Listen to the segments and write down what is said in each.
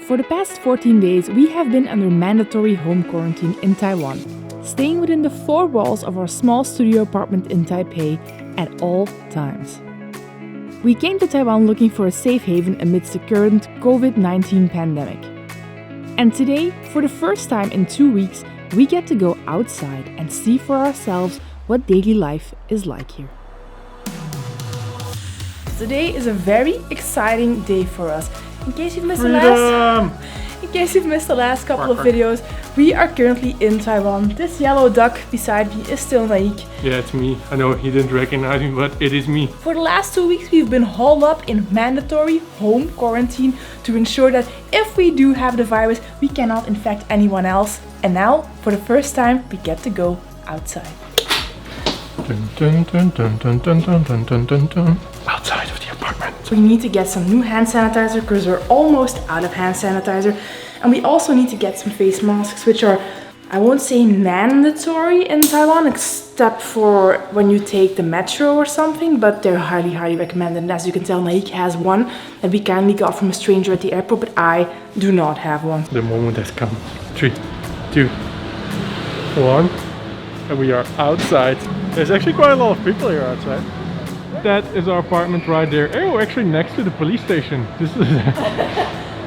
For the past 14 days, we have been under mandatory home quarantine in Taiwan, staying within the four walls of our small studio apartment in Taipei at all times. We came to Taiwan looking for a safe haven amidst the current COVID-19 pandemic. And today, for the first time in 2 weeks, we get to go outside and see for ourselves what daily life is like here. Today is a very exciting day for us. In case you've missed the last couple of videos, we are currently in Taiwan. This yellow duck beside me is still Naik. Yeah, it's me. I know he didn't recognize me, but it is me. For the last 2 weeks, we've been holed up in mandatory home quarantine to ensure that if we do have the virus, we cannot infect anyone else. And now, for the first time, we get to go outside. Dun, dun, dun, dun, dun, dun, dun, dun, dun, dun, dun. Outside of the apartment. We need to get some new hand sanitizer because we're almost out of hand sanitizer. And we also need to get some face masks, which are, I won't say mandatory in Taiwan, except for when you take the metro or something, but they're highly, highly recommended. And as you can tell, Naik has one that we kindly got from a stranger at the airport, but I do not have one. The moment has come. 3, 2, 1. And we are outside. There's actually quite a lot of people here outside. That is our apartment right there. Oh, actually next to the police station. This is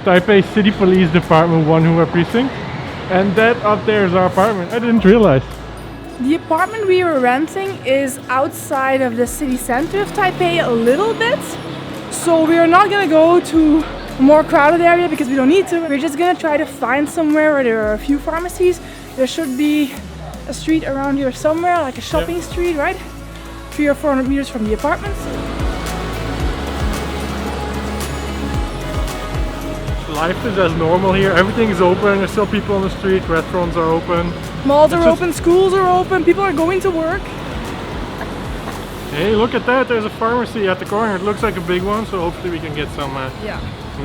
Taipei City Police Department 1 Hua Precinct. And that up there is our apartment. I didn't realize. The apartment we were renting is outside of the city center of Taipei a little bit. So we are not gonna go to a more crowded area because we don't need to. We're just gonna try to find somewhere where there are a few pharmacies. There should be a street around here somewhere, like a shopping street, right? 300 or 400 meters from the apartments. Life is as normal here. Everything is open. There's still people on the street. Restaurants are open. Malls are open. Schools are open. People are going to work. Hey, look at that. There's a pharmacy at the corner. It looks like a big one, so hopefully we can get some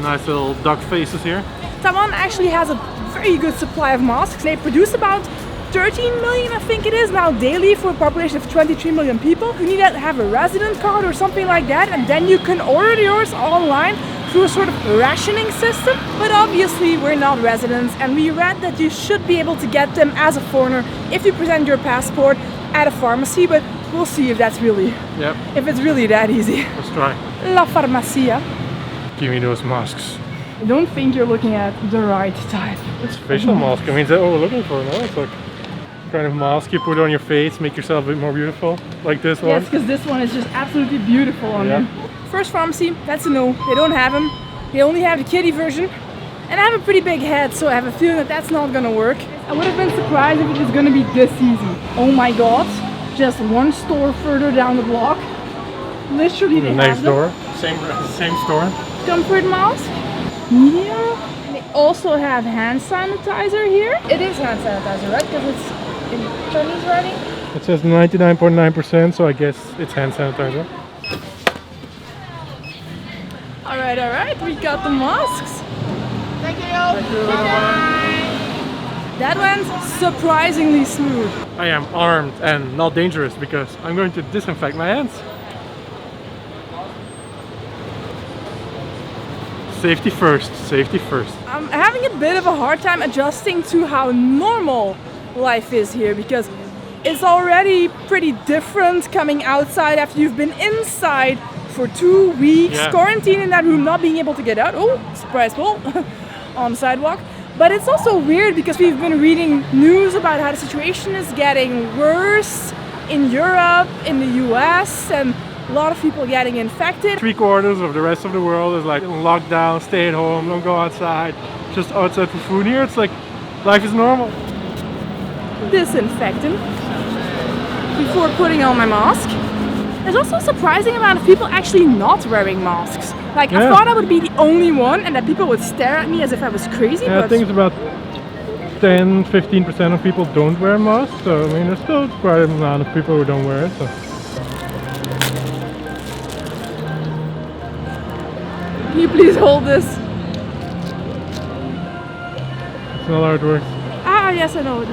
nice little duck faces here. Taiwan actually has a very good supply of masks. They produce about 13 million, I think it is, now daily for a population of 23 million people. You need to have a resident card or something like that, and then you can order yours online through a sort of rationing system. But obviously we're not residents, and we read that you should be able to get them as a foreigner if you present your passport at a pharmacy, but we'll see if that's really, if it's really that easy. Let's try. La Farmacia. Give me those masks. I don't think you're looking at the right type. It's a facial mask. I mean, is that what we're looking for? No, it's like kind of mask you put on your face, make yourself a bit more beautiful, like this one. Yes, because this one is just absolutely beautiful on you. First pharmacy, that's a no. They don't have them. They only have the kiddie version. And I have a pretty big head, so I have a feeling that that's not gonna work. I would have been surprised if it was gonna be this easy. Oh my god, just one store further down the block. Literally the next door. Same store. Comfort mask. Medium. They also have hand sanitizer here. It is hand sanitizer, right? Because it's in Chinese writing. It says 99.9%, so I guess it's hand sanitizer. Alright, we got the masks. Thank you. That went surprisingly smooth. I am armed and not dangerous because I'm going to disinfect my hands. Safety first, safety first. I'm having a bit of a hard time adjusting to how normal life is here because it's already pretty different coming outside after you've been inside for 2 weeks, quarantined in that room, not being able to get out. Oh, surprise pull on the sidewalk. But it's also weird because we've been reading news about how the situation is getting worse in Europe, in the US, and a lot of people getting infected. 3/4 of the rest of the world is like locked down, stay at home, don't go outside, just outside for food. Here it's like life is normal. Disinfecting before putting on my mask. There's also a surprising amount of people actually not wearing masks. Like I thought I would be the only one and that people would stare at me as if I was crazy. Yeah, but I think it's about 10-15% of people don't wear masks. So I mean, there's still quite a amount of people who don't wear it. So. Can you please hold this? That's not how it works. Ah, yes, I know.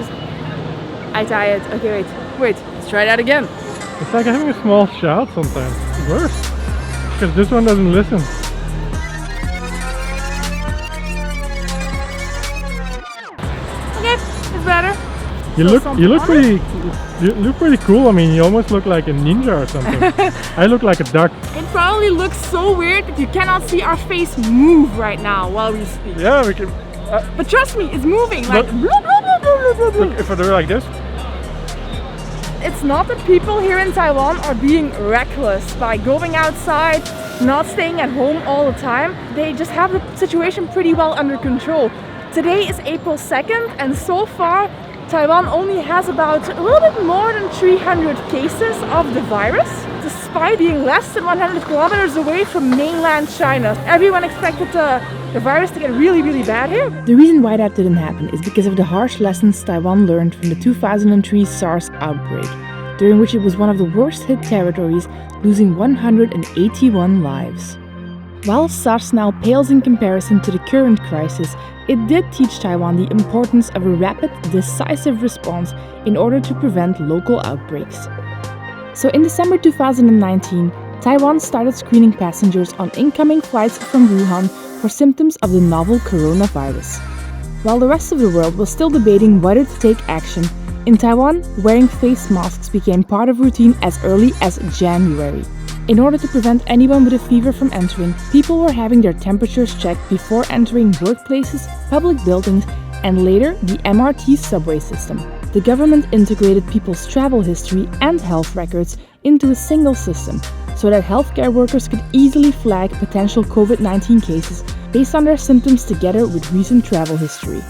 I tie it. Okay, wait. Let's try that again. It's like having a small shout sometimes. It's worse. Because this one doesn't listen. better. You So look some you look pomade. pretty cool. I mean, you almost look like a ninja or something. I look like a duck. It probably looks so weird that you cannot see our face move right now while we speak. Yeah, we can. But trust me, it's moving like. Look. Bloop, bloop, bloop, bloop, bloop, bloop. Look, if I do like this. It's not that people here in Taiwan are being reckless by going outside, not staying at home all the time. They just have the situation pretty well under control. Today is April 2nd, and so far Taiwan only has about a little bit more than 300 cases of the virus, despite being less than 100 kilometers away from mainland China. Everyone expected the virus to get really, really bad here. The reason why that didn't happen is because of the harsh lessons Taiwan learned from the 2003 SARS outbreak, during which it was one of the worst hit territories, losing 181 lives. While SARS now pales in comparison to the current crisis, it did teach Taiwan the importance of a rapid, decisive response in order to prevent local outbreaks. So in December 2019, Taiwan started screening passengers on incoming flights from Wuhan for symptoms of the novel coronavirus. While the rest of the world was still debating whether to take action, in Taiwan, wearing face masks became part of routine as early as January. In order to prevent anyone with a fever from entering, people were having their temperatures checked before entering workplaces, public buildings, and later the MRT subway system. The government integrated people's travel history and health records into a single system, so that healthcare workers could easily flag potential COVID-19 cases based on their symptoms together with recent travel history.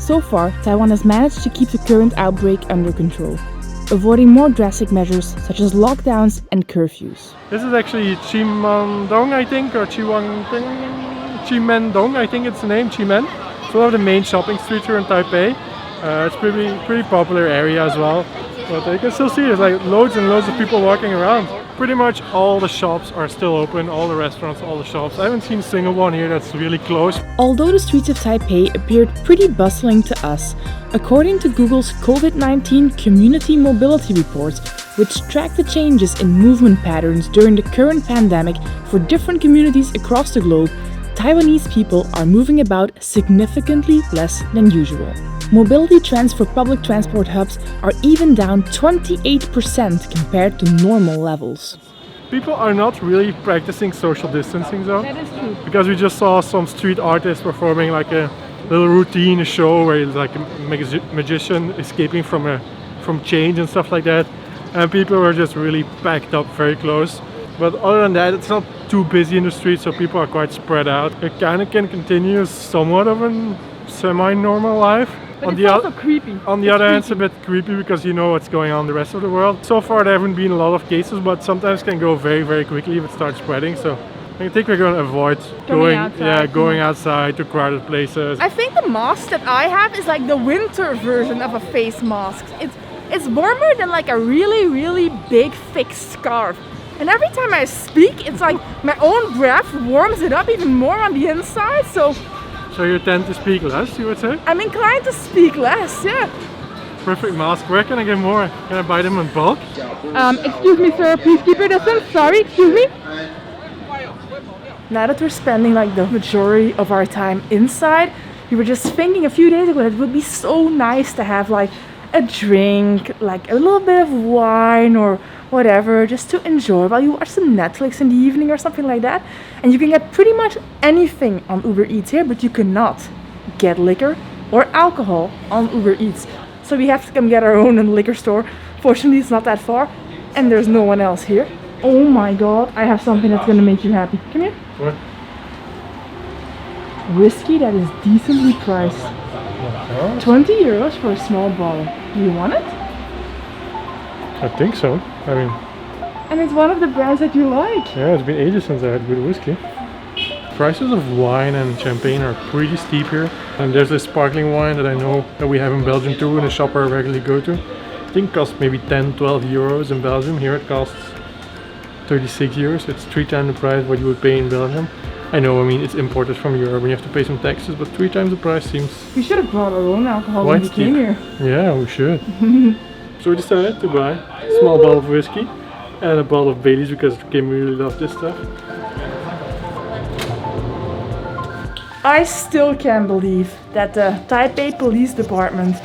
So far, Taiwan has managed to keep the current outbreak under control, avoiding more drastic measures such as lockdowns and curfews. This is actually Chimandong, I think, or Chimendong, I think it's the name, Chimen. It's one of the main shopping streets here in Taipei. It's pretty popular area as well. But you can still see there's like loads and loads of people walking around. Pretty much all the shops are still open, all the restaurants, all the shops. I haven't seen a single one here that's really closed. Although the streets of Taipei appeared pretty bustling to us, according to Google's COVID-19 Community Mobility Report, which tracked the changes in movement patterns during the current pandemic for different communities across the globe, Taiwanese people are moving about significantly less than usual. Mobility trends for public transport hubs are even down 28% compared to normal levels. People are not really practicing social distancing though. That is true. Because we just saw some street artists performing like a little routine, a show where it's like a magician escaping from change and stuff like that. And people were just really packed up very close. But other than that, it's not too busy in the streets, so people are quite spread out. It kind of can continue somewhat of a semi-normal life. But it's also creepy. On the other hand, it's a bit creepy because you know what's going on in the rest of the world. So far there haven't been a lot of cases, but sometimes can go very, very quickly if it starts spreading. So I think we're going to avoid going outside to crowded places. I think the mask that I have is like the winter version of a face mask. It's warmer than like a really, really big thick scarf. And every time I speak, it's like my own breath warms it up even more on the inside. So you tend to speak less, you would say? I'm inclined to speak less, yeah. Perfect mask. Where can I get more? Can I buy them in bulk? Excuse me, sir, please keep your distance. Sorry, excuse me. Now that we're spending like the majority of our time inside, we were just thinking a few days ago that it would be so nice to have like a drink, like a little bit of wine or whatever, just to enjoy while you watch some Netflix in the evening or something like that. And you can get pretty much anything on Uber Eats here, but you cannot get liquor or alcohol on Uber Eats. So we have to come get our own in the liquor store. Fortunately, it's not that far, and there's no one else here. Oh my god, I have something that's gonna make you happy. Come here. What? Whiskey that is decently priced. 20 euros for a small bottle. Do you want it? I think so. I mean, and it's one of the brands that you like. Yeah, it's been ages since I had good whiskey. Prices of wine and champagne are pretty steep here. And there's this sparkling wine that I know that we have in Belgium too, in a shop I regularly go to. I think it costs maybe 10-12 euros in Belgium. Here it costs 36 euros. It's 3 times the price what you would pay in Belgium. I know, I mean, it's imported from Europe and you have to pay some taxes, but 3 times the price seems... We should have brought our own alcohol when we came here. Yeah, we should. So we decided to buy a small bottle of whiskey and a bottle of Baileys because Kim really loves this stuff. I still can't believe that the Taipei Police Department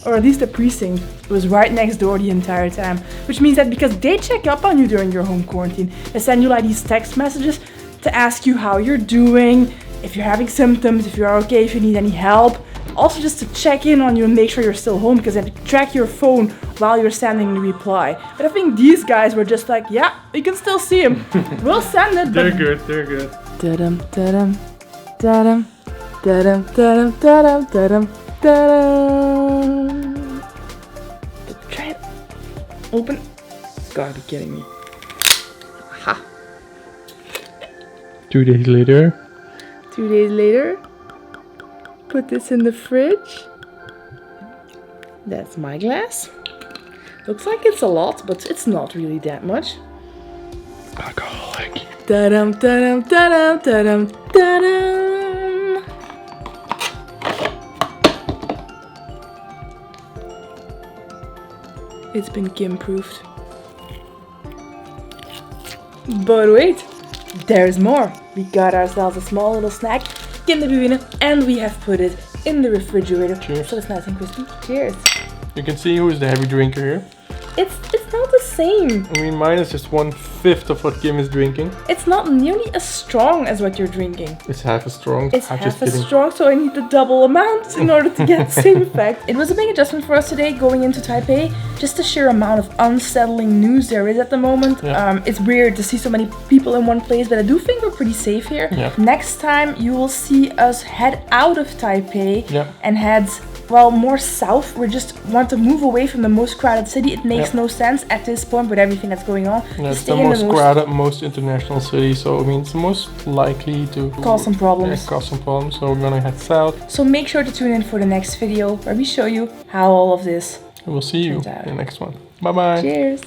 or at least the precinct, was right next door the entire time. Which means that because they check up on you during your home quarantine, they send you like these text messages to ask you how you're doing, if you're having symptoms, if you're okay, if you need any help. Also just to check in on you and make sure you're still home, because they have to track your phone while you're sending the reply. But I think these guys were just like, yeah, you can still see him. We'll send it. They're good, they're good. Da-dum, da-dum, da-dum, da-dum, da-dum, da-dum, da-dum, da-dum. Try it. Open. Gotta be kidding me. Ha. 2 days later. 2 days later. Put this in the fridge. That's my glass. Looks like it's a lot, but it's not really that much. Alcoholic. Da-dum, da-dum, da-dum, da-dum, da-dum. It's been Kim-proofed. But wait, there's more. We got ourselves a small little snack. Kinderbuene, and we have put it in the refrigerator. Cheers. So it's nice and crispy. Cheers. You can see who is the heavy drinker here. It's not the same. I mean, mine is just 1/5 of what Kim is drinking. It's not nearly as strong as what you're drinking. It's half as strong. It's I'm half just as kidding. strong, so I need the double amount in order to get the same effect. It was a big adjustment for us today going into Taipei. Just the sheer amount of unsettling news there is at the moment. Yeah. It's weird to see so many people in one place, but I do think we're pretty safe here. Yeah. Next time you will see us head out of Taipei Yeah. and head, well, more south. We just want to move away from the most crowded city. It makes no sense at this point with everything that's going on. Yeah, it's Stay the in most crowded, most international city, so I mean it's the most likely to cause some problems. Yeah, cause some problems. So we're gonna head south. So make sure to tune in for the next video where we show you how all of this And we'll see you turns out. in the next one. Bye bye. Cheers!